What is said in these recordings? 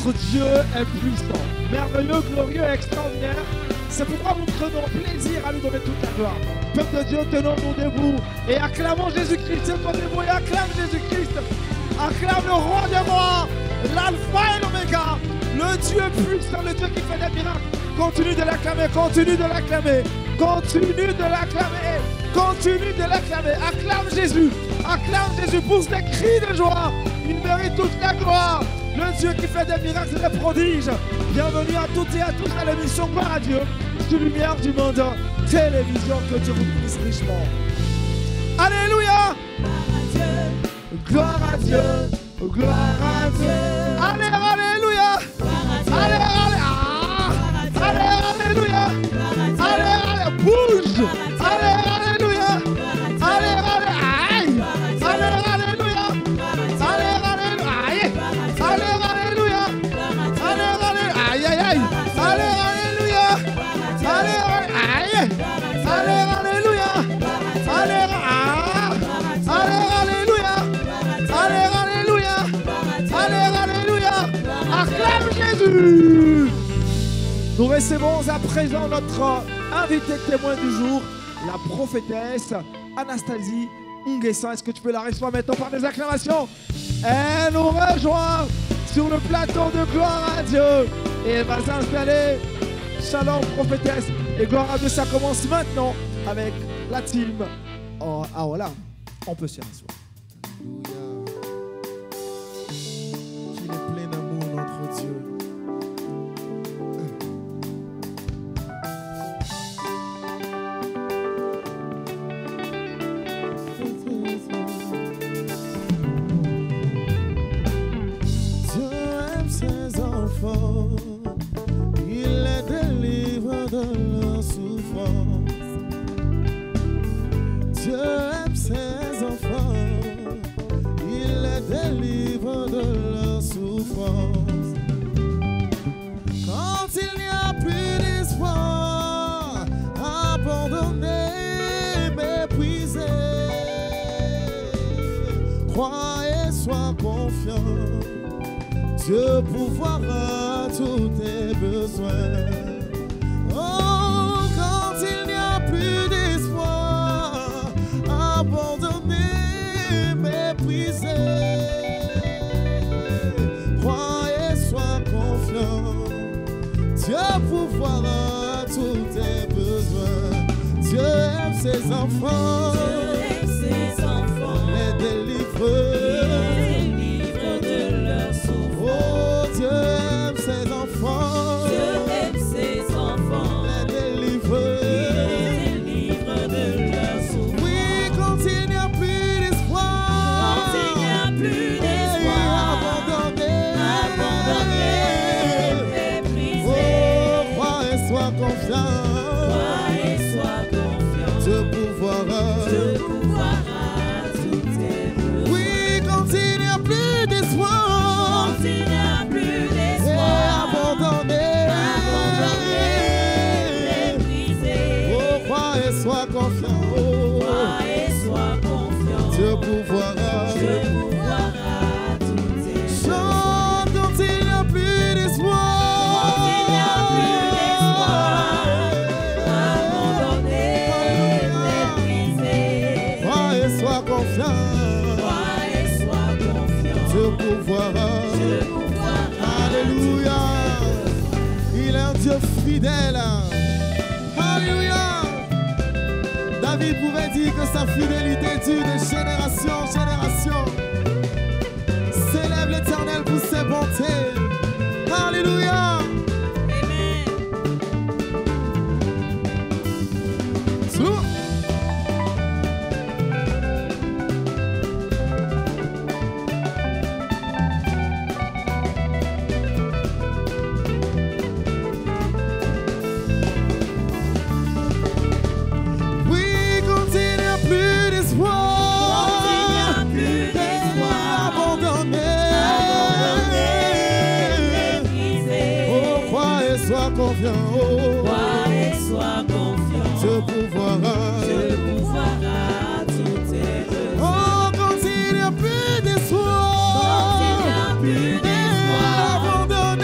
Notre Dieu est puissant, merveilleux, glorieux et extraordinaire. C'est pourquoi nous prenons plaisir à lui donner toute la gloire. Peuple de Dieu, tenons-nous debout et acclamons Jésus-Christ. Tiens-toi debout et acclame Jésus-Christ. Acclame le roi des rois, l'alpha et l'oméga, le Dieu puissant, le Dieu qui fait des miracles. Continue de l'acclamer, continue de l'acclamer, continue de l'acclamer, continue de l'acclamer. Acclame Jésus, pousse des cris de joie. Il mérite toute la gloire. Le Dieu qui fait des miracles et des prodiges. Bienvenue à toutes et à tous à l'émission Gloire à Dieu, sur Lumière du Monde Télévision. Que Dieu vous bénisse richement. Alléluia. Gloire à Dieu, gloire à Dieu. Allez, alléluia. Allez, alléluia. Allez, bouge. Allez, alléluia. Allez, aïe. Allez, alléluia. Allez, aïe. Allez, alléluia. Allez, aïe, aïe, aïe. Allez, alléluia. Allez, aïe. Allez, alléluia. Allez, alléluia. Allez, alléluia. Allez, alléluia. Acclame Jésus. Nous recevons à présent notre invité témoin du jour, la prophétesse Anastasie Nguessan. Est-ce que tu peux la recevoir maintenant par des acclamations? Elle nous rejoint sur le plateau de Gloire à Dieu et elle va s'installer. Shalom prophétesse et Gloire à Dieu, ça commence maintenant avec la team. Oh, ah voilà, on peut s'y rasseoir. Qu'il est plein d'amour, notre Dieu. Il les délivre de leur souffrance. Dieu aime ses enfants. Il les délivre de leur souffrance. Quand il n'y a plus d'espoir, abandonné, méprisé, crois et sois confiant. Dieu pourvoira tous tes besoins. Oh, quand il n'y a plus d'espoir, abandonné, méprisé, crois et sois confiant. Dieu pourvoira tous tes besoins. Dieu aime ses enfants, les délivre. Dieu aime ses enfants. Dieu aime ses enfants. Les délivre. Il délivre de leur souffrance. Oui, quand il n'y a plus d'espoir. Quand il n'y a plus d'espoir. Abandonné. Méprisé. Oh, crois et sois confiant. Crois et sois confiant. Dieu pourvoira. Dieu pourvoira tous tes besoins. Oui, quand il n'y a plus d'espoir. Quand il n'y a plus d'espoir. Abandonné. Méprisé. Oh, crois et sois confiant. Crois et sois confiant. Dieu pourvoira. Dieu pourvoira tous tes besoins. Chante quand il n'y a plus d'espoir. Quand il n'y a plus d'espoir. Abandonné, méprisé. Crois et sois confiant. Crois et sois confiant. Dieu pourvoira. Dieu pourvoira. Alléluia. Il est un Dieu fidèle. Alléluia. David pouvait dire que sa fidélité dure de génération en génération. Célèbre l'Éternel pour ses bontés. Alléluia. Amen. Oui, quand il n'y a plus d'espoir. Quand il n'y a plus d'espoir. Abandonné. Méprisé. Oh, crois et sois confiant. Oh, Crois et sois confiant. Dieu pourvoira. Dieu pourvoira tous tes besoins. Oh, quand il n'y a plus d'espoir. Quand il n'y a plus d'espoir. Abandonné.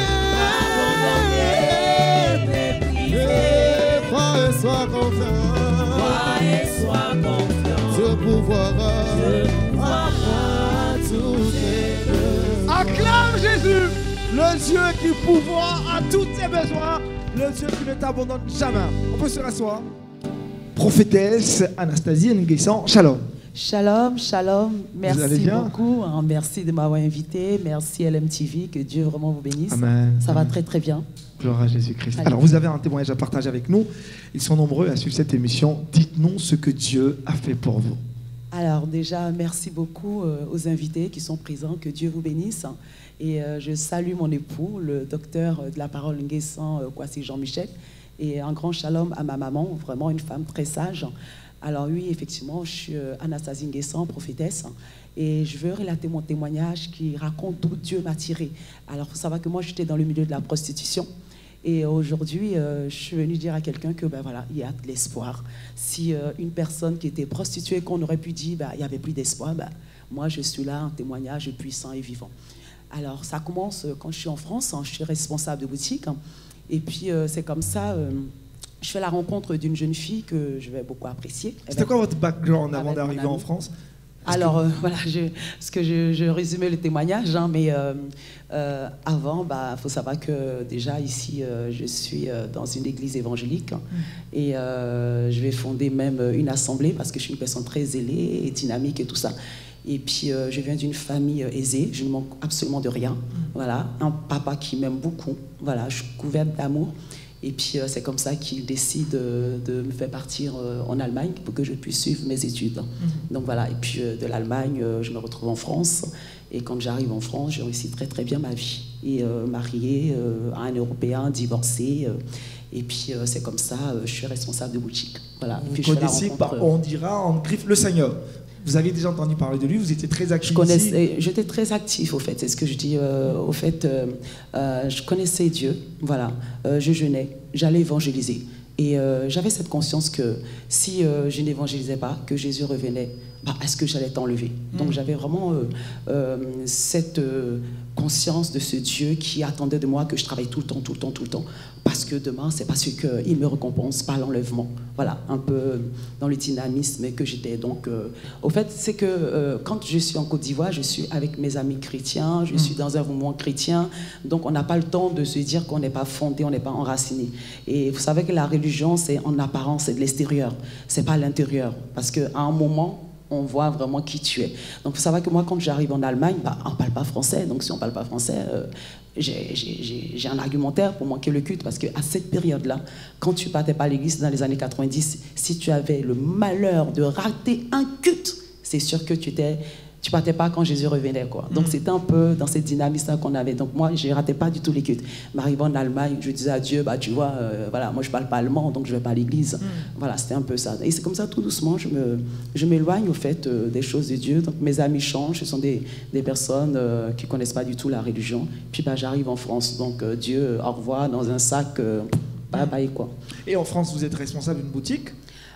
Le Dieu qui pourvoit à tous tes besoins. Le Dieu qui ne t'abandonne jamais. On peut se rasseoir. Prophétesse Anastasie Nguessan, shalom. Shalom, shalom. Vous allez Merci bien? beaucoup. Merci de m'avoir invité. Merci LMTV. Que Dieu vraiment vous bénisse. Amen. Ça va très très bien. Gloire à Jésus-Christ. Allez. Alors, vous avez un témoignage à partager avec nous. Ils sont nombreux à suivre cette émission. Dites-nous ce que Dieu a fait pour vous. Alors déjà, merci beaucoup aux invités qui sont présents. Que Dieu vous bénisse. Et je salue mon époux, le docteur de la parole Nguessan, Kwasi Jean-Michel. Et un grand shalom à ma maman, vraiment une femme très sage. Alors oui, effectivement, je suis Anastasie Nguessan, prophétesse. Et je veux relater mon témoignage qui raconte d'où Dieu m'a tiré. Alors, il faut savoir que moi, j'étais dans le milieu de la prostitution. Et aujourd'hui, je suis venue dire à quelqu'un que, ben voilà, il y a de l'espoir. Si une personne qui était prostituée, qu'on aurait pu dire, ben, il n'y avait plus d'espoir, ben, moi, je suis là, un témoignage puissant et vivant. Alors, ça commence quand je suis en France, je suis responsable de boutique. Et puis, c'est comme ça, je fais la rencontre d'une jeune fille que je vais beaucoup apprécier. C'était quoi votre background avant Avec mon d'arriver en ami. France? Alors, voilà, je résumais le témoignage, hein, mais avant, il faut savoir que déjà ici, je suis dans une église évangélique et je vais fonder même une assemblée parce que je suis une personne très zélée et dynamique et tout ça. Et puis, je viens d'une famille aisée, je ne manque absolument de rien. Voilà, un papa qui m'aime beaucoup, voilà, je suis couverte d'amour. Et puis, c'est comme ça qu'il décide de me faire partir en Allemagne pour que je puisse suivre mes études. Donc voilà, et puis de l'Allemagne, je me retrouve en France. Et quand j'arrive en France, je réussis très très bien ma vie. Et mariée à un Européen, divorcée. Et puis, c'est comme ça, je suis responsable de boutique. Voilà. Vous Puis, je fais la connaissez, rencontre, on dira en griffe, le Seigneur. Vous avez déjà entendu parler de lui, vous étiez très actif ici. J'étais très actif, au fait, c'est ce que je dis. Au fait, je connaissais Dieu, voilà. Je jeûnais, j'allais évangéliser. Et j'avais cette conscience que si je n'évangélisais pas, que Jésus revenait, est-ce que j'allais être enlevé? Donc j'avais vraiment cette conscience de ce Dieu qui attendait de moi que je travaille tout le temps, tout le temps, tout le temps. Parce que demain, c'est parce qu'il me récompense par l'enlèvement. Voilà, un peu dans le dynamisme que j'étais. Donc, au fait, c'est que quand je suis en Côte d'Ivoire, je suis avec mes amis chrétiens, je suis dans un mouvement chrétien. Donc, on n'a pas le temps de se dire qu'on n'est pas fondé, on n'est pas enraciné. Et vous savez que la religion, c'est en apparence, c'est de l'extérieur. C'est pas l'intérieur. Parce qu'à un moment, on voit vraiment qui tu es. Donc, il faut savoir que moi, quand j'arrive en Allemagne, on ne parle pas français. Donc, si on ne parle pas français, j'ai un argumentaire pour manquer le culte. Parce qu'à cette période-là, quand tu ne partais pas à l'église dans les années 90, si tu avais le malheur de rater un culte, c'est sûr que tu partais pas quand Jésus revenait, quoi. Donc, c'était un peu dans cette dynamique-là qu'on avait. Donc, moi, je ne ratais pas du tout les cultes. Mais arrivant en Allemagne, je disais à Dieu, tu vois, voilà, moi, je ne parle pas allemand, donc je ne vais pas à l'église. Voilà, c'était un peu ça. Et c'est comme ça, tout doucement, je m'éloigne, au fait, des choses de Dieu. Donc, mes amis changent. Ce sont des personnes qui ne connaissent pas du tout la religion. Puis, j'arrive en France. Donc, Dieu, au revoir, dans un sac, bye bye, quoi. Et en France, vous êtes responsable d'une boutique?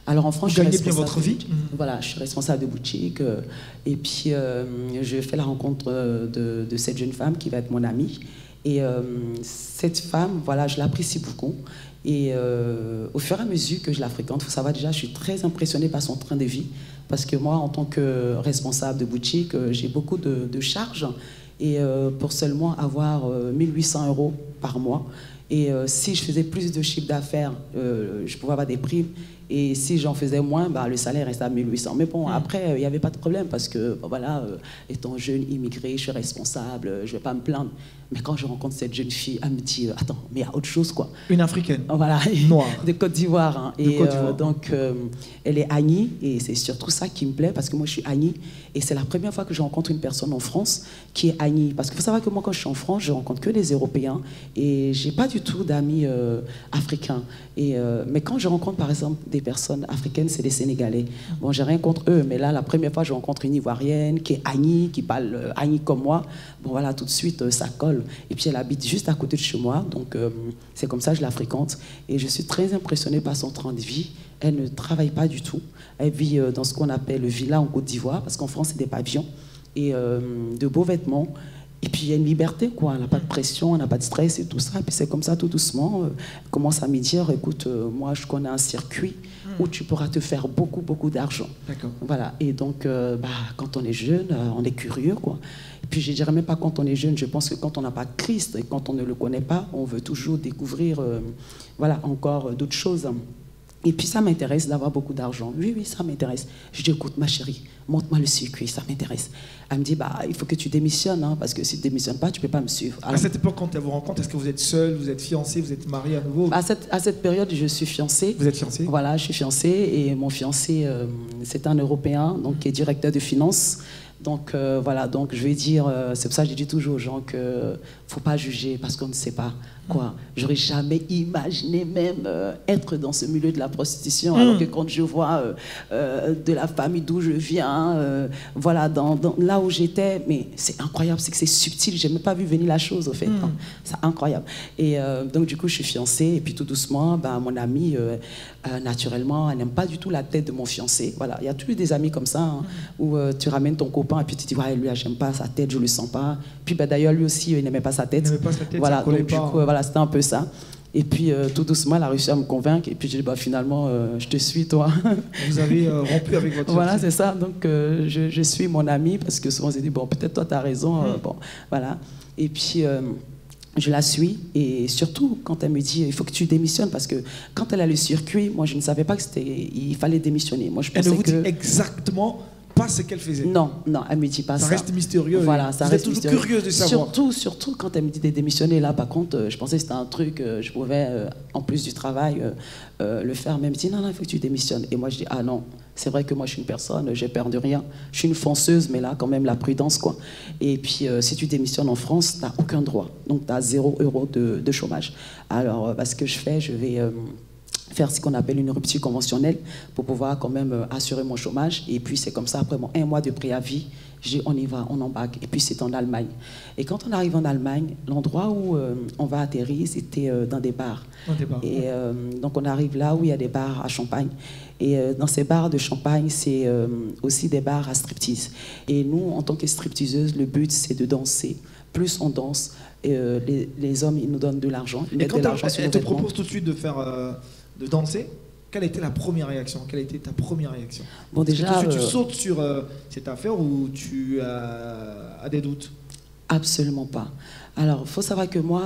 Alors en France, Vous je suis gagnez bien responsable votre vie? Voilà, je suis responsable de boutique. Et puis, je fais la rencontre de cette jeune femme qui va être mon amie. Et cette femme, voilà, je l'apprécie beaucoup. Et au fur et à mesure que je la fréquente, il faut savoir déjà, je suis très impressionnée par son train de vie. Parce que moi, en tant que responsable de boutique, j'ai beaucoup de charges. Et pour seulement avoir 1800 € par mois. Et si je faisais plus de chiffre d'affaires, je pouvais avoir des primes. Et si j'en faisais moins, le salaire restait à 1800. Mais bon, après, il n'y avait pas de problème parce que, voilà, étant jeune, immigré, je suis responsable, je ne vais pas me plaindre. Mais quand je rencontre cette jeune fille, elle me dit, attends, mais il y a autre chose, quoi. Une africaine. Voilà, noire. de Côte d'Ivoire. Hein. De Côte d'Ivoire. Donc, elle est Agni, et c'est surtout ça qui me plaît, parce que moi, je suis Agni, et c'est la première fois que je rencontre une personne en France qui est Agni. Parce qu'il faut savoir que moi, quand je suis en France, je rencontre que des Européens, et je n'ai pas du tout d'amis africains. Mais quand je rencontre, par exemple, des personnes africaines, c'est des Sénégalais. Bon, j'ai rien contre eux, mais là, la première fois, je rencontre une Ivoirienne qui est Agni, qui parle Agni comme moi. Bon, voilà, tout de suite, ça colle. Et puis, elle habite juste à côté de chez moi, donc c'est comme ça que je la fréquente. Et je suis très impressionnée par son train de vie. Elle ne travaille pas du tout. Elle vit dans ce qu'on appelle le villa en Côte d'Ivoire, parce qu'en France, c'est des pavillons et de beaux vêtements. Et puis il y a une liberté, quoi. On n'a pas de pression, on n'a pas de stress et tout ça. Et puis c'est comme ça, tout doucement, commence à me dire, écoute, moi je connais un circuit où tu pourras te faire beaucoup, beaucoup d'argent. D'accord. Voilà. Et donc, quand on est jeune, on est curieux, quoi. Et puis je dirais même pas quand on est jeune, je pense que quand on n'a pas Christ et quand on ne le connaît pas, on veut toujours découvrir, voilà, encore d'autres choses. Et puis ça m'intéresse d'avoir beaucoup d'argent. Oui, oui, ça m'intéresse. Je dis, écoute, ma chérie, montre-moi le circuit, ça m'intéresse. Elle me dit, il faut que tu démissionnes, hein, parce que si tu ne démissionnes pas, tu ne peux pas me suivre. Alors, à cette époque, quand elle vous rencontre, est-ce que vous êtes seul, vous êtes fiancé, vous êtes marié à nouveau? à cette période, je suis fiancée. Vous êtes fiancé? Voilà, je suis fiancée et mon fiancé, c'est un Européen, donc qui est directeur de finances. Donc voilà, donc je vais dire, c'est pour ça que je dis toujours aux gens qu'il ne faut pas juger parce qu'on ne sait pas quoi. J'aurais jamais imaginé même être dans ce milieu de la prostitution, alors que quand je vois de la famille d'où je viens, voilà, là où j'étais, mais c'est incroyable, c'est que c'est subtil, j'ai même pas vu venir la chose au fait, hein. C'est incroyable. Et donc du coup je suis fiancée et puis tout doucement, mon amie, naturellement, elle n'aime pas du tout la tête de mon fiancé. Voilà, il y a toujours des amis comme ça, hein, où tu ramènes ton copain et puis tu te dis, ouais, lui, j'aime pas sa tête, je le sens pas. Puis d'ailleurs, lui aussi, il n'aimait pas sa tête. Voilà, donc du coup, voilà, c'était un peu ça. Et puis tout doucement, elle a réussi à me convaincre. Et puis j'ai dit, finalement, je te suis, toi. Vous avez rompu avec votre Voilà, c'est ça. Donc je suis mon amie parce que souvent on s'est dit, bon, peut-être toi, tu as raison. Bon, voilà. Et puis je la suis. Et surtout, quand elle me dit, il faut que tu démissionnes, parce que quand elle a le circuit, moi, je ne savais pas qu'il fallait démissionner. Moi, je pensais elle ne vous dit exactement pas ce qu'elle faisait. Non, non, elle ne me dit pas ça. Ça reste mystérieux. Voilà, ça reste toujours curieuse de savoir. Surtout quand elle me dit de démissionner. Là, par contre, je pensais que c'était un truc, je pouvais, en plus du travail, le faire. Mais elle me dit, non, il faut que tu démissionnes. Et moi, je dis, ah non, c'est vrai que moi, je suis une personne, j'ai peur de rien. Je suis une fonceuse, mais là, quand même, la prudence, quoi. Et puis, si tu démissionnes en France, tu n'as aucun droit. Donc, tu as 0 € de chômage. Alors, ce que je fais, je vais faire ce qu'on appelle une rupture conventionnelle pour pouvoir quand même assurer mon chômage. Et puis c'est comme ça, après mon 1 mois de préavis, j'ai dit on y va, on embarque. Et puis c'est en Allemagne. Et quand on arrive en Allemagne, l'endroit où on va atterrir, c'était dans des bars. Et donc on arrive là où il y a des bars à champagne. Et dans ces bars de champagne, c'est aussi des bars à striptease. Et nous, en tant que stripteaseuses, le but c'est de danser. Plus on danse, les hommes, ils nous donnent de l'argent. Et quand elle te propose tout de suite de faire... de danser, quelle a été la première réaction? Quelle a été ta première réaction? Bon, déjà, tu sautes sur cette affaire ou tu as des doutes? Absolument pas. Alors, il faut savoir que moi,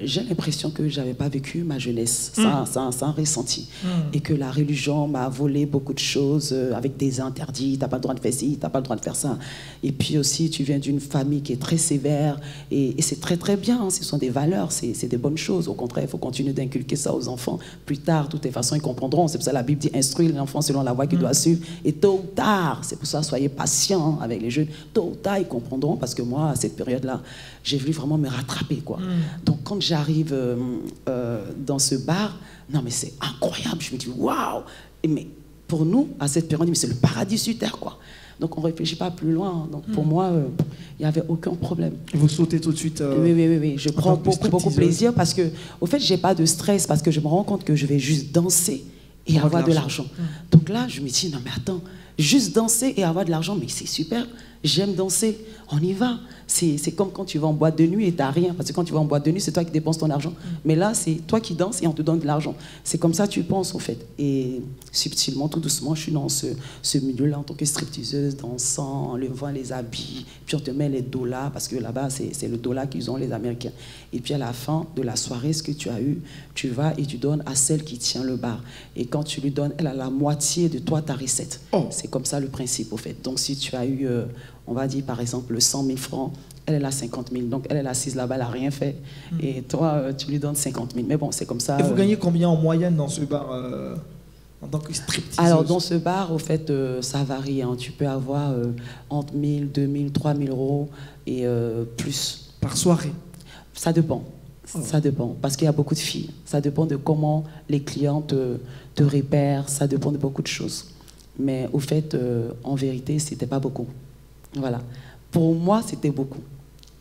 j'ai l'impression que je n'avais pas vécu ma jeunesse, sans ressenti. Et que la religion m'a volé beaucoup de choses avec des interdits, tu n'as pas le droit de faire ci, tu n'as pas le droit de faire ça. Et puis aussi, tu viens d'une famille qui est très sévère, et c'est très très bien, hein, ce sont des valeurs, c'est des bonnes choses. Au contraire, il faut continuer d'inculquer ça aux enfants. Plus tard, de toute façon, ils comprendront. C'est pour ça que la Bible dit, instruire l'enfant selon la voie qu'il doit suivre. Et tôt ou tard, c'est pour ça, soyez patients avec les jeunes, tôt ou tard, ils comprendront, parce que moi, à cette période-là, j'ai voulu vraiment me rattraper, quoi. Donc quand j'arrive dans ce bar, non mais c'est incroyable, je me dis waouh! Mais pour nous, à cette période, c'est le paradis sur terre, quoi. Donc on ne réfléchit pas plus loin. Donc pour moi, il n'y avait aucun problème. Vous sautez tout de suite Oui. Je prends beaucoup plaisir parce que, au fait, je n'ai pas de stress parce que je me rends compte que je vais juste danser et avoir de l'argent. Donc là, je me dis, non mais attends, juste danser et avoir de l'argent, mais c'est super. J'aime danser, on y va. C'est comme quand tu vas en boîte de nuit et tu n'as rien. Parce que quand tu vas en boîte de nuit, c'est toi qui dépenses ton argent. Mais là, c'est toi qui danses et on te donne de l'argent. C'est comme ça que tu penses, en fait. Et subtilement, tout doucement, je suis dans ce milieu-là en tant que stripteaseuse, dansant, levant les habits. Puis on te met les dollars, parce que là-bas, c'est le dollar qu'ils ont, les Américains. Et puis à la fin de la soirée, ce que tu as eu, tu vas et tu donnes à celle qui tient le bar. Et quand tu lui donnes, elle a la moitié de toi, ta recette. C'est comme ça le principe, au fait. Donc si tu as eu... on va dire par exemple 100 000 francs, elle a 50 000. Donc elle est assise là-bas, elle n'a rien fait. Et toi, tu lui donnes 50 000. Mais bon, c'est comme ça. Et vous gagnez combien en moyenne dans ce bar en tant que stripteaseuse? Alors dans ce bar, au fait, ça varie. Hein. Tu peux avoir entre 1 000, 2 000, 3 000 euros et plus. Par soirée? Ça dépend. Ça dépend, parce qu'il y a beaucoup de filles. Ça dépend de comment les clients te repèrent. Ça dépend de beaucoup de choses. Mais au fait, en vérité, c'était pas beaucoup. Voilà. Pour moi, c'était beaucoup.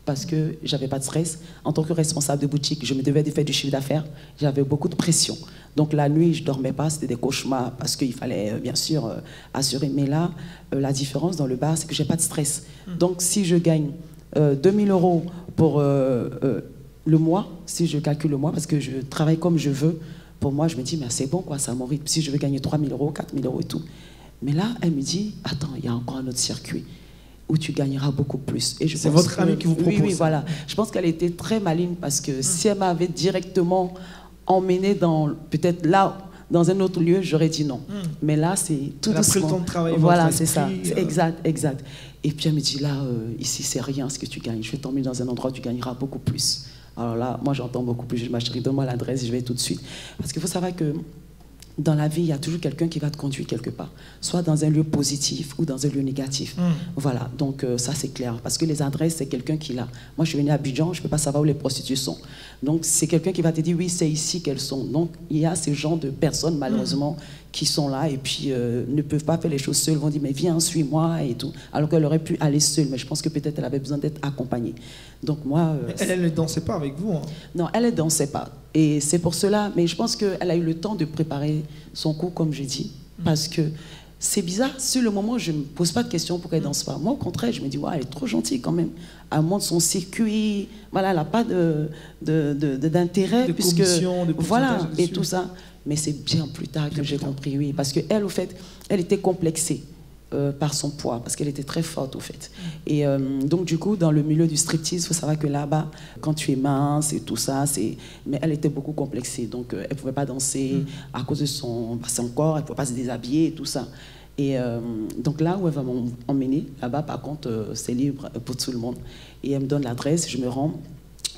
Parce que j'avais pas de stress. En tant que responsable de boutique, je me devais de faire du chiffre d'affaires. J'avais beaucoup de pression. Donc la nuit, je dormais pas. C'était des cauchemars parce qu'il fallait bien sûr assurer. Mais là, la différence dans le bar, c'est que j'ai pas de stress. Donc si je gagne 2000 € pour le mois, si je calcule le mois, parce que je travaille comme je veux. Pour moi, je me dis, mais c'est bon, quoi, ça mon rythme. Si je veux gagner 3000 €, 4000 € et tout. Mais là, elle me dit, attends, il y a encore un autre circuit où tu gagneras beaucoup plus. C'est votre amie qui vous propose. Oui, voilà. Je pense qu'elle était très maligne parce que si elle m'avait directement emmenée dans, peut-être là, dans un autre lieu, j'aurais dit non. Mais là, c'est tout doucement. Elle a pris le temps de travailler. Voilà, c'est ça. Exact, exact. Et puis elle me dit, là, ici, c'est rien ce que tu gagnes. Je vais t'emmener dans un endroit où tu gagneras beaucoup plus. Alors là, moi, j'entends beaucoup plus. Je dis, ma chérie, donne-moi l'adresse, je vais tout de suite. Parce qu'il faut savoir que dans la vie, il y a toujours quelqu'un qui va te conduire quelque part, soit dans un lieu positif ou dans un lieu négatif. Voilà, donc ça c'est clair, parce que les adresses, c'est quelqu'un qui l'a. Moi, je suis venue à Abidjan, je ne peux pas savoir où les prostituées sont. Donc, c'est quelqu'un qui va te dire, oui, c'est ici qu'elles sont. Donc, il y a ce genre de personnes, malheureusement, qui sont là et puis ne peuvent pas faire les choses seules, vont dire, mais viens, suis-moi et tout. Alors qu'elle aurait pu aller seule, mais je pense que peut-être elle avait besoin d'être accompagnée. Donc, moi... elle ne dansait pas avec vous, hein. Non, elle ne dansait pas. Et c'est pour cela, mais je pense qu'elle a eu le temps de préparer son coup, comme je dis, parce que c'est bizarre. Sur le moment, je ne me pose pas de questions pourquoi elle ne danse pas. Moi, au contraire, je me dis, ouais, elle est trop gentille quand même. Elle monte son circuit, voilà, elle n'a pas d'intérêt, puisque voilà, et tout ça. Mais c'est bien plus tard que j'ai compris, oui, parce qu'elle, au fait, elle était complexée par son poids, parce qu'elle était très forte, au fait. Et donc, du coup, dans le milieu du striptease, il faut savoir que là-bas, quand tu es mince et tout ça, mais elle était beaucoup complexée, donc elle ne pouvait pas danser à cause de son corps, elle ne pouvait pas se déshabiller et tout ça. Et donc là où elle va m'emmener, là-bas, par contre, c'est libre pour tout le monde. Et elle me donne l'adresse, je me rends.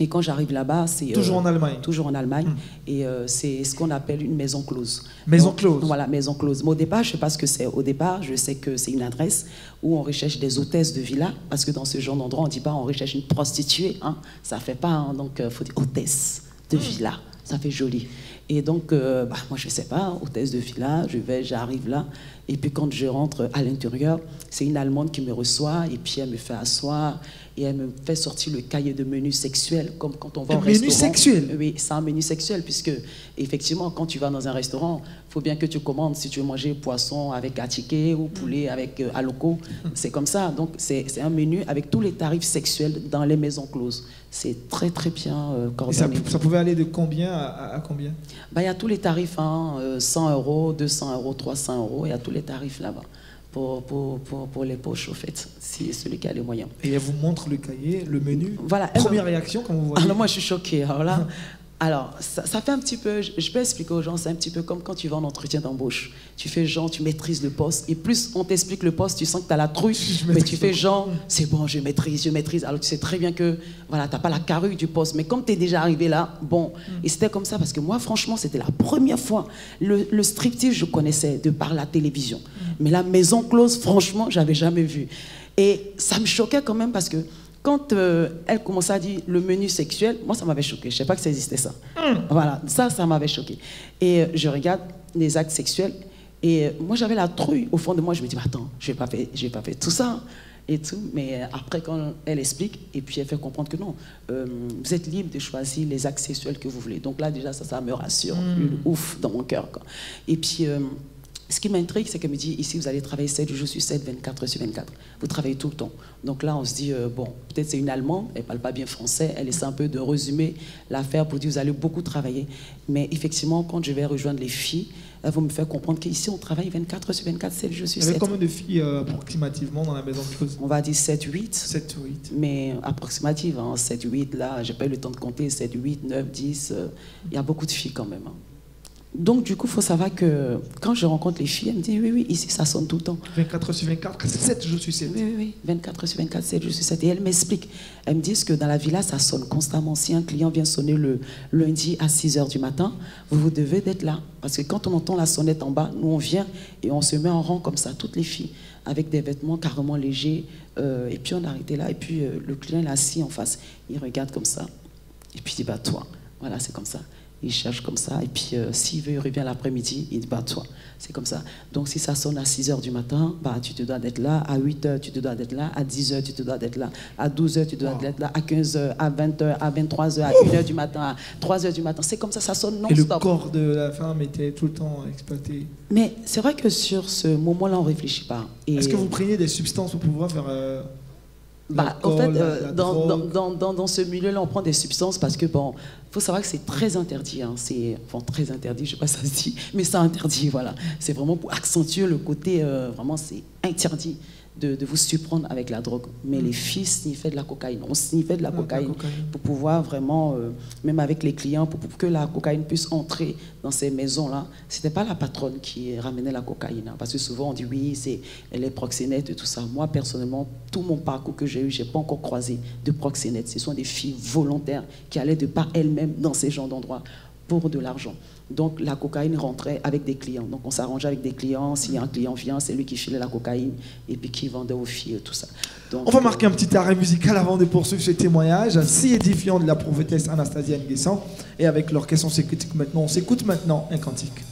Et quand j'arrive là-bas, c'est... Toujours en Allemagne. Toujours en Allemagne. Et c'est ce qu'on appelle une maison close. Maison close. Voilà, maison close. Mais au départ, je ne sais pas ce que c'est. Au départ, je sais que c'est une adresse où on recherche des hôtesses de villa. Parce que dans ce genre d'endroit, on ne dit pas on recherche une prostituée. Hein. Ça ne fait pas. Hein. Donc, il faut dire hôtesse de villa. Ça fait joli. Et donc, moi, je ne sais pas, hôtesse de villa, j'arrive là. Et puis, quand je rentre à l'intérieur, c'est une Allemande qui me reçoit. Et puis, elle me fait asseoir. Et elle me fait sortir le cahier de menu sexuel, comme quand on va au restaurant. Menu sexuel? Oui, c'est un menu sexuel, puisque, effectivement, quand tu vas dans un restaurant, il faut bien que tu commandes si tu veux manger poisson avec attiqué ou poulet avec aloko. C'est comme ça. Donc, c'est un menu avec tous les tarifs sexuels dans les maisons closes. C'est très, très bien coordonné. Et ça pouvait aller de combien à combien? Il y a tous les tarifs, hein, 100 €, 200 €, 300 €. Il y a tous les tarifs là-bas. Pour les poches, au fait, si celui qui a les moyens. Et elle vous montre le cahier, le menu. Voilà. Première réaction quand vous voyez. Alors moi, je suis choquée. Alors là, ça fait un petit peu, je peux expliquer aux gens, c'est un petit peu comme quand tu vas en entretien d'embauche. Tu fais genre, tu maîtrises le poste, et plus on t'explique le poste, tu sens que tu as la trouille, mais tu fais genre, c'est bon, je maîtrise. Alors tu sais très bien que, voilà, tu n'as pas la carrure du poste, mais comme tu es déjà arrivé là, bon, et c'était comme ça, parce que moi, franchement, c'était la première fois. Le striptease, je connaissais de par la télévision, mais la maison close, franchement, j'avais jamais vu. Et ça me choquait quand même, parce que quand elle commençait à dire le menu sexuel, moi, ça m'avait choqué. Je ne savais pas que ça existait, ça. Voilà, ça m'avait choqué. Et je regarde les actes sexuels. Et moi, j'avais la trouille au fond de moi. Je me dis, attends, je n'ai pas fait tout ça. Et tout. Mais après, quand elle explique, et puis elle fait comprendre que non, vous êtes libre de choisir les actes sexuels que vous voulez. Donc là, déjà, ça me rassure. Ouf, dans mon cœur, quoi. Et puis... ce qui m'intrigue, c'est qu'elle me dit, ici, vous allez travailler 7 jours sur 7, 24 heures sur 24. Vous travaillez tout le temps. Donc là, on se dit, bon, peut-être c'est une Allemande, elle ne parle pas bien français, elle essaie un peu de résumer l'affaire pour dire, vous allez beaucoup travailler. Mais effectivement, quand je vais rejoindre les filles, elles vont me faire comprendre qu'ici, on travaille 24 heures sur 24, 7 jours sur 7. Il y avait combien de filles approximativement dans la maison close? On va dire 7, 8. 7 ou 8. Mais approximative, hein, 7, 8, là, j'ai pas eu le temps de compter, 7, 8, 9, 10, il y a beaucoup de filles quand même. Hein. Donc, du coup, il faut savoir que quand je rencontre les filles, elles me disent oui, ici, ça sonne tout le temps. 24 heures sur 24, 7 jours sur 7. Oui, 24 heures sur 24, 7 jours sur 7. Et elles m'expliquent. Elles me disent que dans la villa, ça sonne constamment. Si un client vient sonner le lundi à 6 h du matin, vous devez d'être là. Parce que quand on entend la sonnette en bas, nous, on vient et on se met en rang comme ça, toutes les filles, avec des vêtements carrément légers. Et puis, on a arrêté là. Et puis, le client, il est assis en face. Il regarde comme ça. Et puis, il dit, bah, toi. Voilà, c'est comme ça. Il cherche comme ça, et puis s'il veut, il revient l'après-midi, il dit, bah toi, c'est comme ça. Donc si ça sonne à 6 h du matin, bah tu te dois d'être là, à 8 h tu te dois d'être là, à 10 h tu te dois d'être là, à 12 h tu te dois d'être là, à 15 h, à 20 h, à 23 h, à 1 h du matin, à 3 h du matin, c'est comme ça sonne non-stop. Et le corps de la femme était tout le temps exploité. Mais c'est vrai que sur ce moment-là, on ne réfléchit pas. Est-ce que vous preniez des substances pour pouvoir faire... En fait, dans ce milieu-là, on prend des substances parce que, bon, il faut savoir que c'est très interdit. Hein, c'est très interdit, je ne sais pas si ça se dit, mais c'est interdit, voilà. C'est vraiment pour accentuer le côté, vraiment, c'est interdit de vous surprendre avec la drogue. Mais les filles sniffaient de la cocaïne. On sniffait de la cocaïne pour pouvoir vraiment, même avec les clients, pour que la cocaïne puisse entrer dans ces maisons-là. Ce n'était pas la patronne qui ramenait la cocaïne. Hein, parce que souvent, on dit oui, elle est proxénète et tout ça. Moi, personnellement, tout mon parcours que j'ai eu, je n'ai pas encore croisé de proxénète. Ce sont des filles volontaires qui allaient de par elles-mêmes dans ces genres d'endroits pour de l'argent. Donc la cocaïne rentrait avec des clients. Donc on s'arrangeait avec des clients. Si un client vient, c'est lui qui filait la cocaïne et puis qui vendait aux filles tout ça. Donc, on va marquer un petit arrêt musical avant de poursuivre ce témoignage si édifiant de la prophétesse Anastasia Nguessan. Et avec l'orchestre, on s'écoute maintenant un cantique.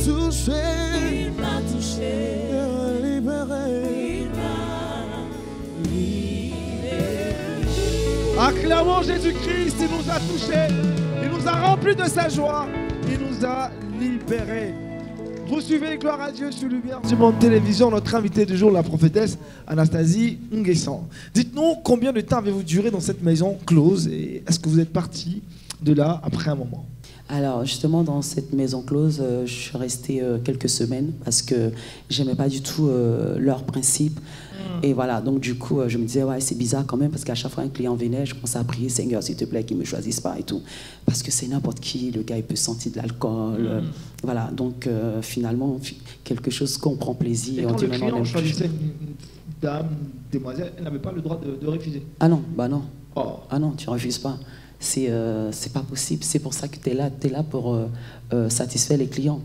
touché. Il m'a touché. Libéré. Il m'a libéré. Acclamons Jésus-Christ, il nous a touchés, il nous a remplis de sa joie, il nous a libérés. Vous suivez Gloire à Dieu sur Lumière du Monde Télévision, notre invitée du jour, la prophétesse Anastasie Nguessan. Dites-nous, combien de temps avez-vous duré dans cette maison close et est-ce que vous êtes parti de là après un moment? Alors justement dans cette maison close, je suis restée quelques semaines parce que j'aimais pas du tout leurs principes. Et voilà, donc du coup je me disais ouais c'est bizarre quand même parce qu'à chaque fois un client venait, je commençais à prier Seigneur s'il te plaît qu'il me choisisse pas et tout. Parce que c'est n'importe qui, le gars il peut sentir de l'alcool. Voilà, donc finalement quelque chose qu'on prend plaisir. Et on quand dit, le non, client non, choisissait une dame, une demoiselle, elle n'avait pas le droit de refuser. Ah non, bah non. Oh. Ah non, tu refuses pas. C'est pas possible. C'est pour ça que tu es là pour satisfaire les clients.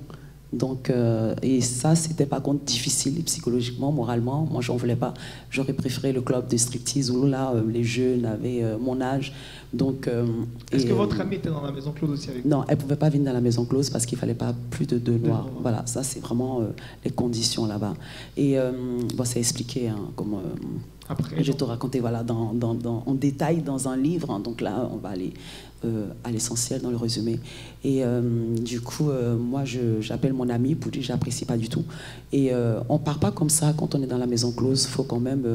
Donc, et ça, c'était par contre difficile psychologiquement, moralement. Moi, j'en voulais pas. J'aurais préféré le club de striptease où là, les jeunes avaient mon âge. Donc, est-ce que votre amie était dans la maison close aussi avec vous? Non, elle pouvait pas venir dans la maison close parce qu'il fallait pas plus de 2 noirs. Voilà, ça c'est vraiment les conditions là-bas. Et bon, c'est expliqué hein, comme après, je te racontais voilà, en détail dans un livre. Hein, donc là, on va aller à l'essentiel dans le résumé. Et du coup, moi, j'appelle mon ami pour dire que j'apprécie pas du tout. Et on part pas comme ça quand on est dans la maison close. Il faut quand même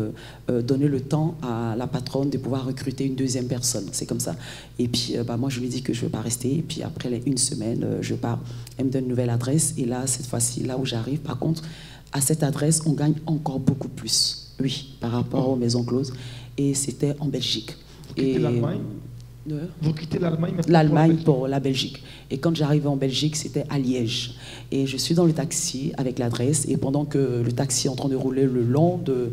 donner le temps à la patronne de pouvoir recruter une deuxième personne. C'est comme ça. Et puis, moi, je lui dis que je ne veux pas rester. Et puis, après une semaine, je pars. Elle me donne une nouvelle adresse. Et là, cette fois-ci, là où j'arrive, par contre, à cette adresse, on gagne encore beaucoup plus. Oui, par rapport aux maisons closes. Et c'était en Belgique. Vous quittez l'Allemagne? Vous quittez l'Allemagne L'Allemagne pour la Belgique. Et quand j'arrivais en Belgique, c'était à Liège. Et je suis dans le taxi avec l'adresse. Et pendant que le taxi est en train de rouler le long de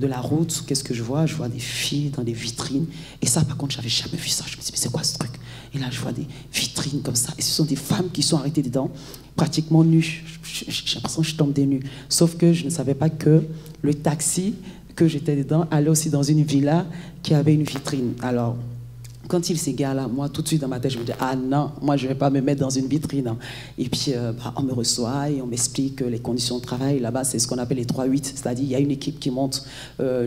la route, qu'est-ce que je vois? Je vois des filles dans des vitrines. Et ça, par contre, j'avais jamais vu ça. Je me dis, mais c'est quoi ce truc? Et là, je vois des vitrines comme ça. Et ce sont des femmes qui sont arrêtées dedans, pratiquement nues. J'ai l'impression que je tombe des nues. Sauf que je ne savais pas que le taxi que j'étais dedans allait aussi dans une villa qui avait une vitrine. Alors, quand il s'égare là, moi, tout de suite dans ma tête, je me dis, ah non, moi, je ne vais pas me mettre dans une vitrine. Et puis, on me reçoit et on m'explique que les conditions de travail, là-bas, c'est ce qu'on appelle les 3-8. C'est-à-dire, il y a une équipe qui monte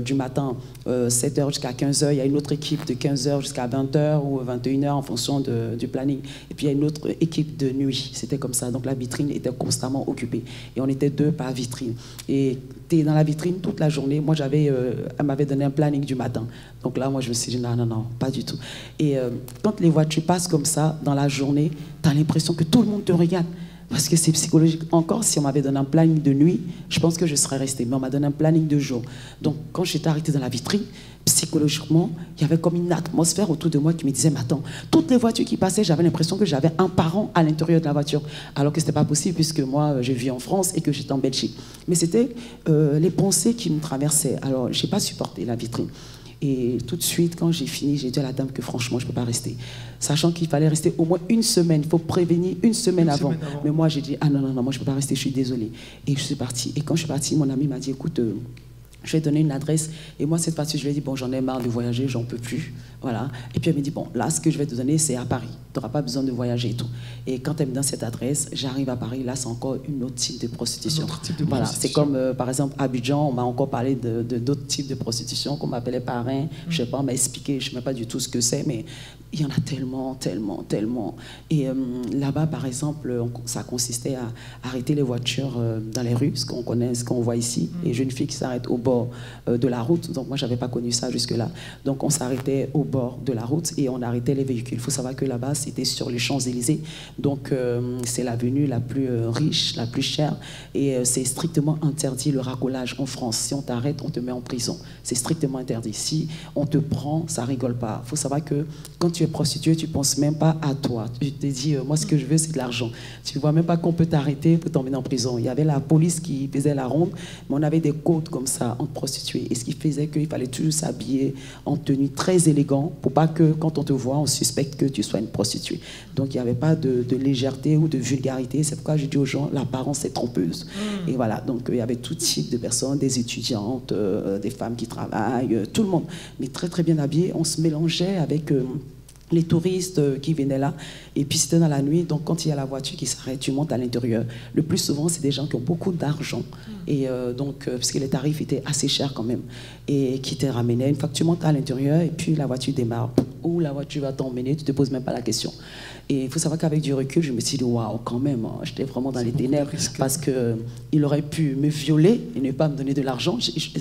du matin, 7h jusqu'à 15h. Il y a une autre équipe de 15h jusqu'à 20h ou 21h en fonction du planning. Et puis, il y a une autre équipe de nuit. C'était comme ça. Donc, la vitrine était constamment occupée. Et on était 2 par vitrine. Et tu es dans la vitrine toute la journée. Moi, elle m'avait donné un planning du matin. Donc là, moi, je me suis dit, non, pas du tout. Et quand les voitures passent comme ça dans la journée, tu as l'impression que tout le monde te regarde. Parce que c'est psychologique. Encore, si on m'avait donné un planning de nuit, je pense que je serais restée. Mais on m'a donné un planning de jour. Donc, quand j'étais arrêtée dans la vitrine, psychologiquement, il y avait comme une atmosphère autour de moi qui me disait, mais attends, toutes les voitures qui passaient, j'avais l'impression que j'avais un parent à l'intérieur de la voiture. Alors que ce n'était pas possible puisque moi, je vis en France et que j'étais en Belgique. Mais c'était les pensées qui me traversaient. Alors, je n'ai pas supporté la vitrine. Et tout de suite, quand j'ai fini, j'ai dit à la dame que franchement, je ne peux pas rester. Sachant qu'il fallait rester au moins une semaine. Il faut prévenir une semaine avant. Mais moi, j'ai dit, ah non, moi, je ne peux pas rester, je suis désolée. Et je suis partie. Et quand je suis partie, mon ami m'a dit, écoute, je vais te donner une adresse. Et moi, cette fois-ci, je lui ai dit, bon, j'en ai marre de voyager, j'en peux plus. Voilà. Et puis elle me dit, bon, là, ce que je vais te donner, c'est à Paris. Tu n'auras pas besoin de voyager et tout. Et quand elle me donne cette adresse, j'arrive à Paris. Là, c'est encore une autre type de prostitution. Voilà. C'est comme, par exemple, à Abidjan, on m'a encore parlé d'autres types de prostitution qu'on m'appelait parrain. Je ne sais pas, on m'a expliqué, je ne sais même pas du tout ce que c'est, mais il y en a tellement. Et là-bas, par exemple, ça consistait à arrêter les voitures dans les rues, ce qu'on connaît, ce qu'on voit ici. Et jeunes filles qui s'arrêtent au bord de la route. Donc moi, je n'avais pas connu ça jusque-là. Donc on s'arrêtait au bord de la route et on arrêtait les véhicules. Il faut savoir que là-bas, c'était sur les Champs-Élysées. Donc c'est l'avenue la plus riche, la plus chère. Et c'est strictement interdit le racolage en France. Si on t'arrête, on te met en prison. C'est strictement interdit. Si on te prend, ça rigole pas. Il faut savoir que quand tu es prostituée, tu ne penses même pas à toi. Tu te dis, moi, ce que je veux, c'est de l'argent. Tu ne vois même pas qu'on peut t'arrêter pour t'emmener en prison. Il y avait la police qui faisait la ronde, mais on avait des codes comme ça entre prostituées. Et ce qui faisait qu'il fallait toujours s'habiller en tenue très élégant pour pas que, quand on te voit, on suspecte que tu sois une prostituée. Donc, il n'y avait pas de légèreté ou de vulgarité. C'est pourquoi je dis aux gens, l'apparence est trompeuse. Et voilà, donc il y avait tout type de personnes, des étudiantes, des femmes qui travaillent, tout le monde. Mais très, très bien habillées. On se mélangeait avec les touristes qui venaient là. Et puis c'était dans la nuit, donc quand il y a la voiture qui s'arrête, tu montes à l'intérieur. Le plus souvent, c'est des gens qui ont beaucoup d'argent. Et parce que les tarifs étaient assez chers quand même. Et qui te ramenaient. Une fois que tu montes à l'intérieur, et puis la voiture démarre. Où la voiture va t'emmener, tu ne te poses même pas la question. Et il faut savoir qu'avec du recul, je me suis dit, waouh, quand même, hein, j'étais vraiment dans les ténèbres. Parce qu'il aurait pu me violer et ne pas me donner de l'argent.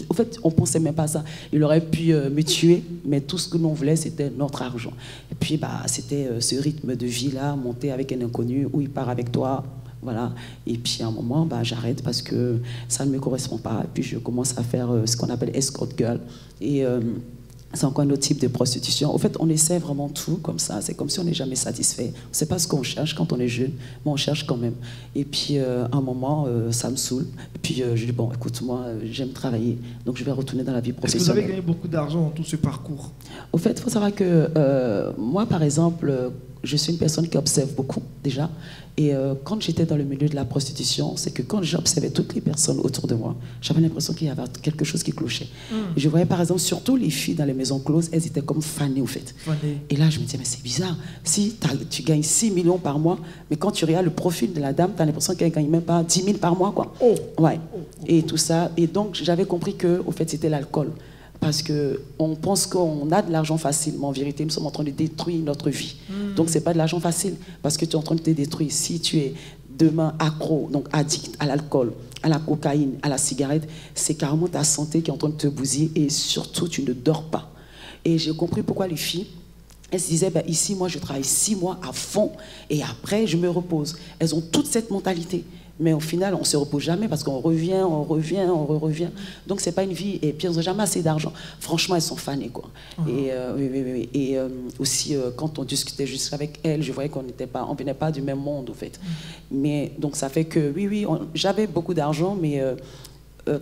En fait, on ne pensait même pas à ça. Il aurait pu me tuer, mais tout ce que l'on voulait, c'était notre argent. Et puis, c'était ce rythme de vie-là, monter avec un inconnu, où il part avec toi. Voilà. Et puis à un moment, j'arrête parce que ça ne me correspond pas. Et puis je commence à faire ce qu'on appelle escort girl. Et c'est encore un autre type de prostitution. Au fait, on essaie vraiment tout comme ça. C'est comme si on n'est jamais satisfait. On ne sait pas ce qu'on cherche quand on est jeune, mais on cherche quand même. Et puis, à un moment, ça me saoule. Et puis, je dis, bon, écoute, moi, j'aime travailler. Donc, je vais retourner dans la vie professionnelle. Est-ce que vous avez gagné beaucoup d'argent dans tout ce parcours? Au fait, il faut savoir que moi, par exemple, je suis une personne qui observe beaucoup, déjà. Et quand j'étais dans le milieu de la prostitution, c'est que quand j'observais toutes les personnes autour de moi, j'avais l'impression qu'il y avait quelque chose qui clochait. Et je voyais, par exemple, surtout les filles dans les maisons closes, elles étaient comme fanées, au fait. Et là, je me disais, mais c'est bizarre. Si tu gagnes 6 millions par mois, mais quand tu regardes le profil de la dame, tu as l'impression qu'elle ne gagne même pas 10 000 par mois, quoi. Ouais. Et tout ça. Et donc, j'avais compris que, au fait, c'était l'alcool. Parce qu'on pense qu'on a de l'argent facile, mais en vérité, nous sommes en train de détruire notre vie. Donc, ce n'est pas de l'argent facile, parce que tu es en train de te détruire. Si tu es demain accro, donc addict à l'alcool, à la cocaïne, à la cigarette, c'est carrément ta santé qui est en train de te bousiller et surtout, tu ne dors pas. Et j'ai compris pourquoi les filles, elles se disaient, ici, moi, je travaille 6 mois à fond et après, je me repose. Elles ont toute cette mentalité. Mais au final, on ne se repose jamais parce qu'on revient, on revient, on revient. Donc, ce n'est pas une vie. Et puis, elles n'ont jamais assez d'argent. Franchement, elles sont fanées, quoi. Et, et aussi, quand on discutait juste avec elles, je voyais qu'on ne venait pas du même monde, en fait. Mais, donc, ça fait que, j'avais beaucoup d'argent, mais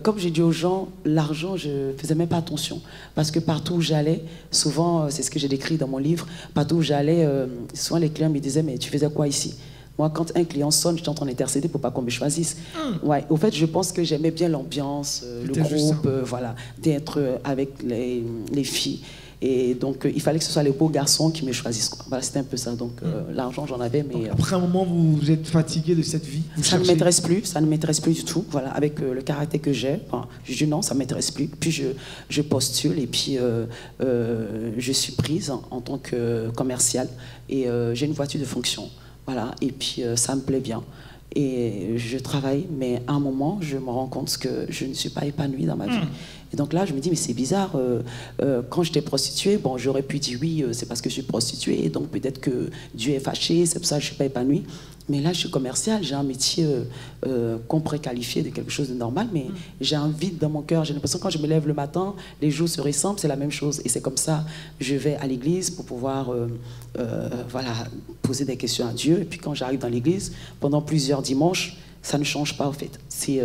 comme j'ai dit aux gens, l'argent, je ne faisais même pas attention. Parce que partout où j'allais, souvent, c'est ce que j'ai décrit dans mon livre, partout où j'allais, souvent les clients me disaient, mais tu faisais quoi ici ? Moi, quand un client sonne, j'étais en train d'intercéder pour pas qu'on me choisisse. Ouais, au fait, je pense que j'aimais bien l'ambiance, le groupe, voilà, d'être avec les filles. Et donc, il fallait que ce soit les beaux garçons qui me choisissent. Voilà, c'était un peu ça. Donc, l'argent, j'en avais, mais... Donc, après un moment, vous êtes fatigué de cette vie? Ça ne m'intéresse plus, ça ne m'intéresse plus du tout. Voilà, avec le caractère que j'ai, je dis non, ça ne m'intéresse plus. Puis, je postule et puis je suis prise en tant que commerciale. Et j'ai une voiture de fonction. Voilà, et puis ça me plaît bien. Et je travaille, mais à un moment, je me rends compte que je ne suis pas épanouie dans ma vie. Et donc là, je me dis, mais c'est bizarre. Quand j'étais prostituée, bon, j'aurais pu dire oui, c'est parce que je suis prostituée, donc peut-être que Dieu est fâché, c'est pour ça que je ne suis pas épanouie. Mais là, je suis commerciale, j'ai un métier qu'on pourrait qualifier de quelque chose de normal, mais j'ai un vide dans mon cœur. J'ai l'impression que quand je me lève le matin, les jours se ressemblent, c'est la même chose. Et c'est comme ça, je vais à l'église pour pouvoir voilà, poser des questions à Dieu. Et puis quand j'arrive dans l'église, pendant plusieurs dimanches, ça ne change pas, en fait. C'est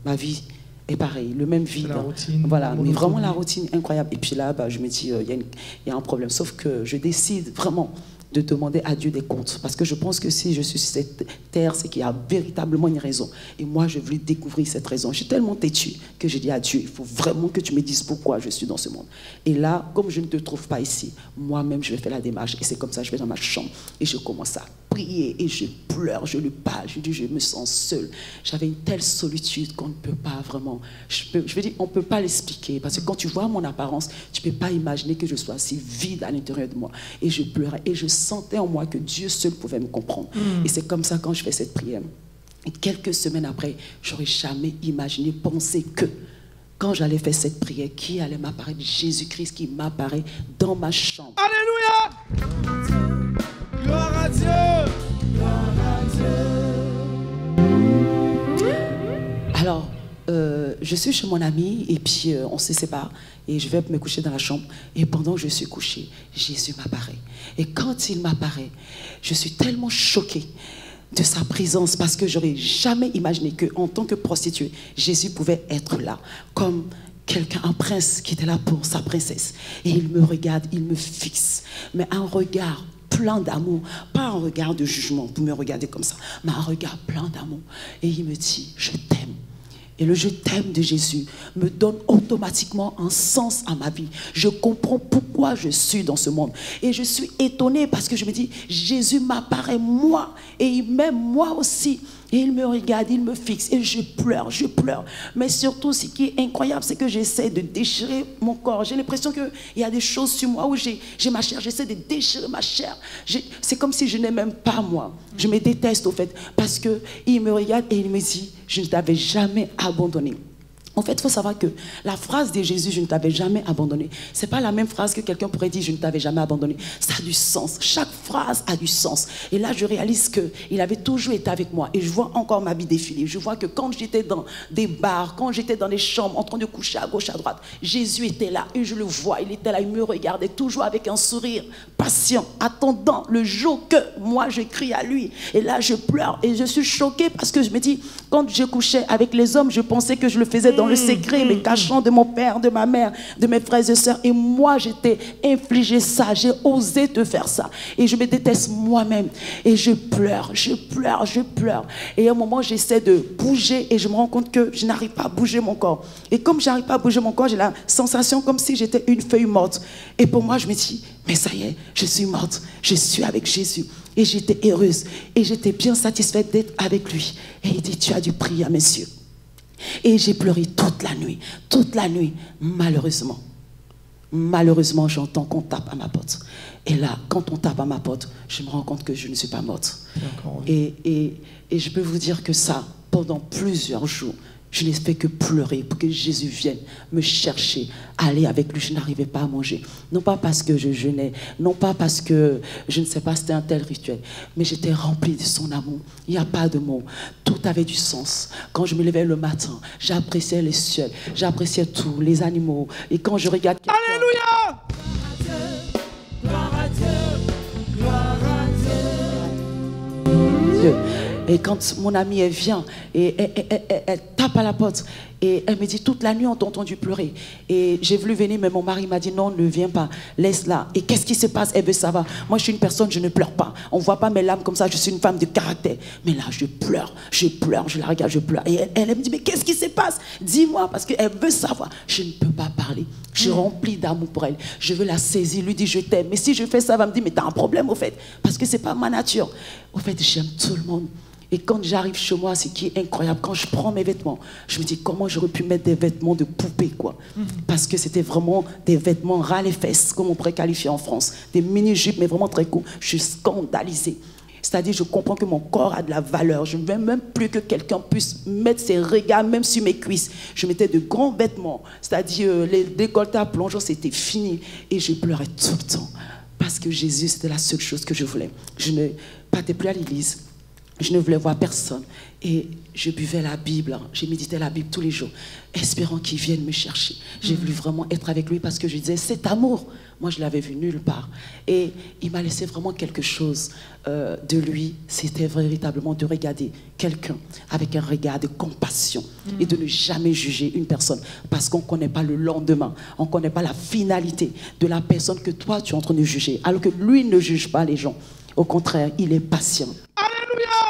ma vie est pareil, le même vide. La routine, voilà, mais vraiment la routine incroyable. Et puis là, je me dis, il y a un problème. Sauf que je décide vraiment de demander à Dieu des comptes. Parce que je pense que si je suis sur cette terre, c'est qu'il y a véritablement une raison. Et moi, je voulais découvrir cette raison. Je suis tellement têtue que j'ai dit à Dieu, il faut vraiment que tu me dises pourquoi je suis dans ce monde. Et là, comme je ne te trouve pas ici, moi-même, je vais faire la démarche. Et c'est comme ça, je vais dans ma chambre et je commence à prier et je pleure, je lui parle, je dis, je me sens seule. J'avais une telle solitude qu'on ne peut pas vraiment... Je veux dire, on ne peut pas l'expliquer. Parce que quand tu vois mon apparence, tu ne peux pas imaginer que je sois si vide à l'intérieur de moi. Et je pleurais et je sentais en moi que Dieu seul pouvait me comprendre. Et c'est comme ça quand je fais cette prière. Et quelques semaines après, j'aurais jamais imaginé, pensé que quand j'allais faire cette prière, qui allait m'apparaître? Jésus-Christ qui m'apparaît dans ma chambre. Alléluia! Gloire à Dieu! Gloire à Dieu! Alors, je suis chez mon ami et puis on se sépare et je vais me coucher dans la chambre et pendant que je suis couchée, Jésus m'apparaît. Et quand il m'apparaît, je suis tellement choquée de sa présence parce que j'aurais jamais imaginé qu'en tant que prostituée, Jésus pouvait être là comme quelqu'un, un prince qui était là pour sa princesse. Et il me regarde, il me fixe, mais un regard plein d'amour, pas un regard de jugement pour me regarder comme ça, mais un regard plein d'amour. Et il me dit, je t'aime. Et le je t'aime de Jésus me donne automatiquement un sens à ma vie. Je comprends pourquoi je suis dans ce monde. Et je suis étonnée parce que je me dis, Jésus m'apparaît moi et il m'aime moi aussi. Et il me regarde, il me fixe et je pleure, je pleure. Mais surtout, ce qui est incroyable, c'est que j'essaie de déchirer mon corps. J'ai l'impression qu'il y a des choses sur moi où j'ai ma chair. J'essaie de déchirer ma chair. C'est comme si je n'ai même pas moi. Je me déteste au fait parce qu'il me regarde et il me dit, je ne t'avais jamais abandonné. En fait, il faut savoir que la phrase de Jésus, je ne t'avais jamais abandonné, ce n'est pas la même phrase que quelqu'un pourrait dire, je ne t'avais jamais abandonné. Ça a du sens. Chaque phrase a du sens. Et là, je réalise qu'il avait toujours été avec moi. Et je vois encore ma vie défiler. Je vois que quand j'étais dans des bars, quand j'étais dans les chambres, en train de coucher à gauche, à droite, Jésus était là. Et je le vois. Il était là, il me regardait toujours avec un sourire patient, attendant le jour que moi, je crie à lui. Et là, je pleure. Et je suis choquée parce que je me dis, quand je couchais avec les hommes, je pensais que je le faisais dans le secret, mais cachant de mon père, de ma mère, de mes frères et sœurs. Et moi, j'étais infligé ça. J'ai osé te faire ça. Et je me déteste moi-même. Et je pleure, je pleure, je pleure. Et à un moment, j'essaie de bouger et je me rends compte que je n'arrive pas à bouger mon corps. Et comme je n'arrive pas à bouger mon corps, j'ai la sensation comme si j'étais une feuille morte. Et pour moi, je me dis, mais ça y est, je suis morte. Je suis avec Jésus. Et j'étais heureuse. Et j'étais bien satisfaite d'être avec lui. Et il dit, tu as dû prier à mes yeux. Et j'ai pleuré toute la nuit, malheureusement. Malheureusement, j'entends qu'on tape à ma porte. Et là, quand on tape à ma porte, je me rends compte que je ne suis pas morte. Et je peux vous dire que ça, pendant plusieurs jours, je n'ai fait que pleurer pour que Jésus vienne me chercher, aller avec lui. Je n'arrivais pas à manger. Non pas parce que je jeûnais, non pas parce que, je ne sais pas, c'était un tel rituel, mais j'étais remplie de son amour. Il n'y a pas de mots. Tout avait du sens. Quand je me levais le matin, j'appréciais les cieux, j'appréciais tout, les animaux. Et quand je regarde... Alléluia! Gloire à Dieu, gloire à Dieu. Et quand mon amie, elle vient et elle tape à la porte et elle me dit, toute la nuit, on t'a entendu pleurer. Et j'ai voulu venir, mais mon mari m'a dit, non, ne viens pas, laisse-la. Et qu'est-ce qui se passe? Elle veut savoir. Moi, je suis une personne, je ne pleure pas. On ne voit pas mes larmes comme ça, je suis une femme de caractère. Mais là, je pleure, je la regarde, je pleure. Et elle me dit, mais qu'est-ce qui se passe? Dis-moi, parce qu'elle veut savoir. Je ne peux pas parler. Je suis remplie d'amour pour elle. Je veux la saisir, lui dire, je t'aime. Mais si je fais ça, elle va me dire, mais t'as un problème, au fait. Parce que ce n'est pas ma nature. Au fait, j'aime tout le monde. Et quand j'arrive chez moi, ce qui est incroyable, quand je prends mes vêtements, je me dis comment j'aurais pu mettre des vêtements de poupée, quoi. Parce que c'était vraiment des vêtements ras les fesses, comme on pourrait qualifier en France. Des mini-jupes, mais vraiment très courts. Je suis scandalisée. C'est-à-dire, je comprends que mon corps a de la valeur. Je ne veux même plus que quelqu'un puisse mettre ses regards, même sur mes cuisses. Je mettais de grands vêtements. C'est-à-dire, les décolletés à plongeon, c'était fini. Et je pleurais tout le temps. Parce que Jésus, c'était la seule chose que je voulais. Je ne partais plus à l'église. Je ne voulais voir personne. Et je buvais la Bible. Je méditais la Bible tous les jours, espérant qu'il vienne me chercher. J'ai voulu vraiment être avec lui parce que je disais, cet amour, moi je l'avais vu nulle part. Et il m'a laissé vraiment quelque chose de lui. C'était véritablement de regarder quelqu'un avec un regard de compassion et de ne jamais juger une personne parce qu'on ne connaît pas le lendemain. On ne connaît pas la finalité de la personne que toi tu es en train de juger. Alors que lui ne juge pas les gens. Au contraire, il est patient. Alléluia!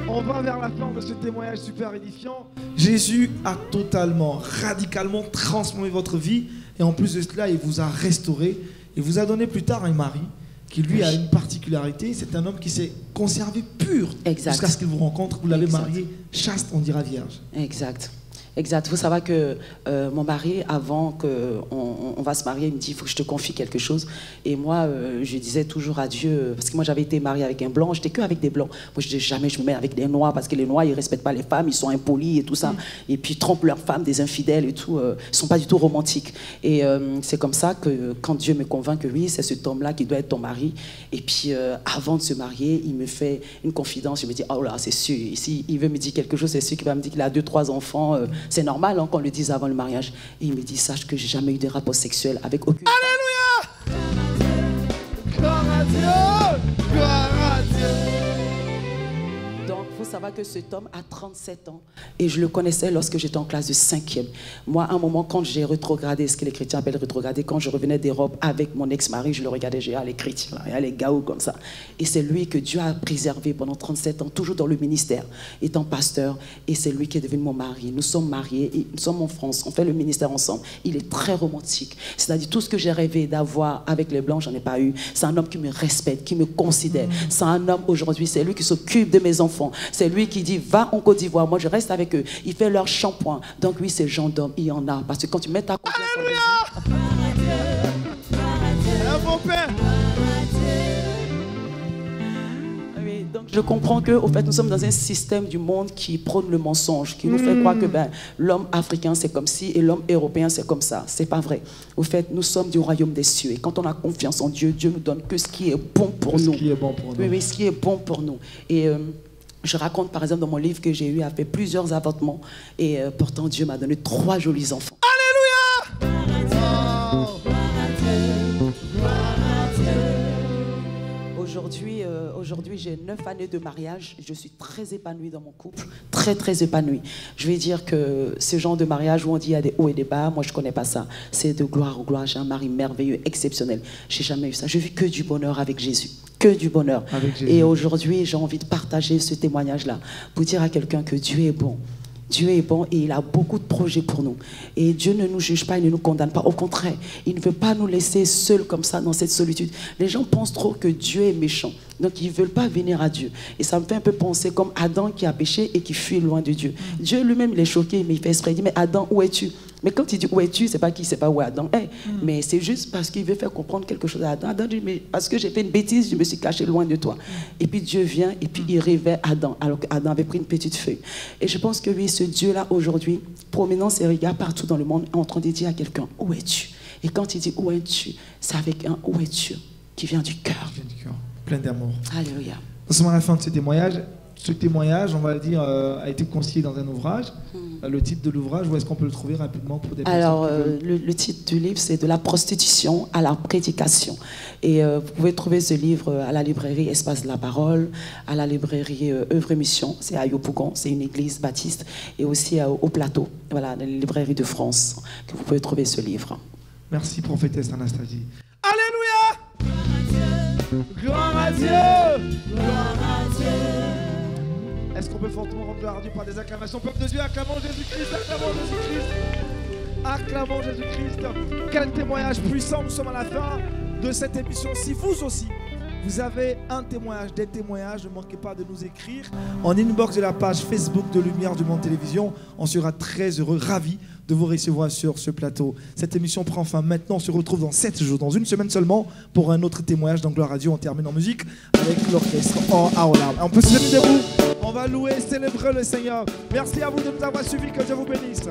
On va vers la fin de ce témoignage super édifiant. Jésus a totalement, radicalement transformé votre vie. Et en plus de cela, il vous a restauré. Il vous a donné plus tard un mari qui, lui, a une particularité. C'est un homme qui s'est conservé pur jusqu'à ce qu'il vous rencontre. Vous l'avez marié chaste, on dira vierge. Exact. Exact. Il faut savoir que mon mari, avant qu'on va se marier, il me dit, il faut que je te confie quelque chose. Et moi, je disais toujours à Dieu, parce que moi j'avais été mariée avec un blanc, j'étais que avec des blancs. Moi je disais jamais je me mets avec des noirs, parce que les noirs, ils ne respectent pas les femmes, ils sont impolis et tout ça. Et puis ils trompent leurs femmes, des infidèles et tout. Ils ne sont pas du tout romantiques. Et c'est comme ça que quand Dieu me convainc que oui, c'est cet homme-là qui doit être ton mari. Et puis avant de se marier, il me fait une confidence. Je me dis, oh là, c'est sûr, si il veut me dire quelque chose, c'est sûr qu'il va me dire qu'il a 2-3 enfants. C'est normal qu'on le dise avant le mariage. Et il me dit, sache que j'ai jamais eu de rapport sexuel avec aucune femme. Alléluia! Gloire à Dieu! Gloire à Dieu! Donc, il faut savoir savoir que cet homme a 37 ans et je le connaissais lorsque j'étais en classe de 5e. Moi, à un moment, quand j'ai rétrogradé, ce que les chrétiens appellent rétrogradé, quand je revenais d'Europe avec mon ex-mari, je le regardais, j'ai les chrétiens, là, les gaou comme ça. Et c'est lui que Dieu a préservé pendant 37 ans, toujours dans le ministère, étant pasteur. Et c'est lui qui est devenu mon mari. Nous sommes mariés, et nous sommes en France, on fait le ministère ensemble. Il est très romantique. C'est-à-dire tout ce que j'ai rêvé d'avoir avec les Blancs, j'en ai pas eu. C'est un homme qui me respecte, qui me considère. C'est un homme aujourd'hui, c'est lui qui s'occupe de mes enfants. C'est lui qui dit, va en Côte d'Ivoire. Moi, je reste avec eux. Il fait leur shampoing. Donc oui, c'est genre d'homme, il y en a. Parce que quand tu mets ta confiance en Jésus... Mon père. Oui, donc je comprends que, au fait, nous sommes dans un système du monde qui prône le mensonge, qui nous fait croire que l'homme africain c'est comme ci et l'homme européen c'est comme ça. C'est pas vrai. Au fait, nous sommes du royaume des cieux. Et quand on a confiance en Dieu, Dieu nous donne que ce qui est bon pour nous. Ce qui est bon pour nous. Oui, oui, ce qui est bon pour nous. Et je raconte par exemple dans mon livre que j'ai eu à faire plusieurs avortements et pourtant Dieu m'a donné 3 jolis enfants. Aujourd'hui, j'ai 9 années de mariage. Je suis très épanouie dans mon couple, très très épanouie. Je vais dire que ce genre de mariage où on dit il y a des hauts et des bas, moi je ne connais pas ça. C'est de gloire en gloire. J'ai un mari merveilleux, exceptionnel. Je n'ai jamais eu ça. Je vis que du bonheur avec Jésus. Que du bonheur. Et aujourd'hui, j'ai envie de partager ce témoignage-là pour dire à quelqu'un que Dieu est bon. Dieu est bon et il a beaucoup de projets pour nous. Et Dieu ne nous juge pas, il ne nous condamne pas. Au contraire, il ne veut pas nous laisser seuls comme ça dans cette solitude. Les gens pensent trop que Dieu est méchant. Donc ils ne veulent pas venir à Dieu. Et ça me fait un peu penser comme Adam qui a péché et qui fuit loin de Dieu. Dieu lui-même, il est choqué, mais il fait exprès. Il dit, mais Adam, où es-tu? Mais quand il dit où es-tu, c'est pas qu'il ne sait pas où Adam est. Mais c'est juste parce qu'il veut faire comprendre quelque chose à Adam. Adam dit, mais parce que j'ai fait une bêtise, je me suis caché loin de toi. Et puis Dieu vient et puis il révèle Adam, alors qu'Adam avait pris une petite feuille. Et je pense que oui, ce Dieu-là, aujourd'hui, promenant ses regards partout dans le monde, est en train de dire à quelqu'un, où es-tu? Et quand il dit où es-tu, c'est avec un où es-tu qui vient du cœur. Plein d'amour. Alléluia. Nous sommes à la fin de ce témoignage. Ce témoignage, on va le dire, a été constitué dans un ouvrage. Le titre de l'ouvrage, où est-ce qu'on peut le trouver rapidement pour des personnes? Alors, le titre du livre, c'est « De la prostitution à la prédication ». Et vous pouvez trouver ce livre à la librairie Espace de la Parole, à la librairie Œuvre et Mission, c'est à Yopougon, c'est une église baptiste, et aussi au Plateau, voilà, dans les librairies de France, que vous pouvez trouver ce livre. Merci, prophétesse Anastasie. Alléluia! Gloire à Dieu! Gloire à Dieu! Est-ce qu'on peut fortement rendre gloire à Dieu par des acclamations? Peuple de Dieu, acclamons Jésus-Christ, acclamons Jésus-Christ, acclamons Jésus-Christ. Quel témoignage puissant, nous sommes à la fin de cette émission. Si vous aussi, vous avez un témoignage, des témoignages, ne manquez pas de nous écrire en inbox de la page Facebook de Lumière du Monde Télévision. On sera très heureux, ravis de vous recevoir sur ce plateau. Cette émission prend fin maintenant. On se retrouve dans 7 jours, dans une semaine seulement, pour un autre témoignage dans Gloire à Dieu. On termine en musique avec l'orchestre Aola. On peut se mettre debout. On va louer, célébrer le Seigneur. Merci à vous de nous avoir suivis. Que Dieu vous bénisse.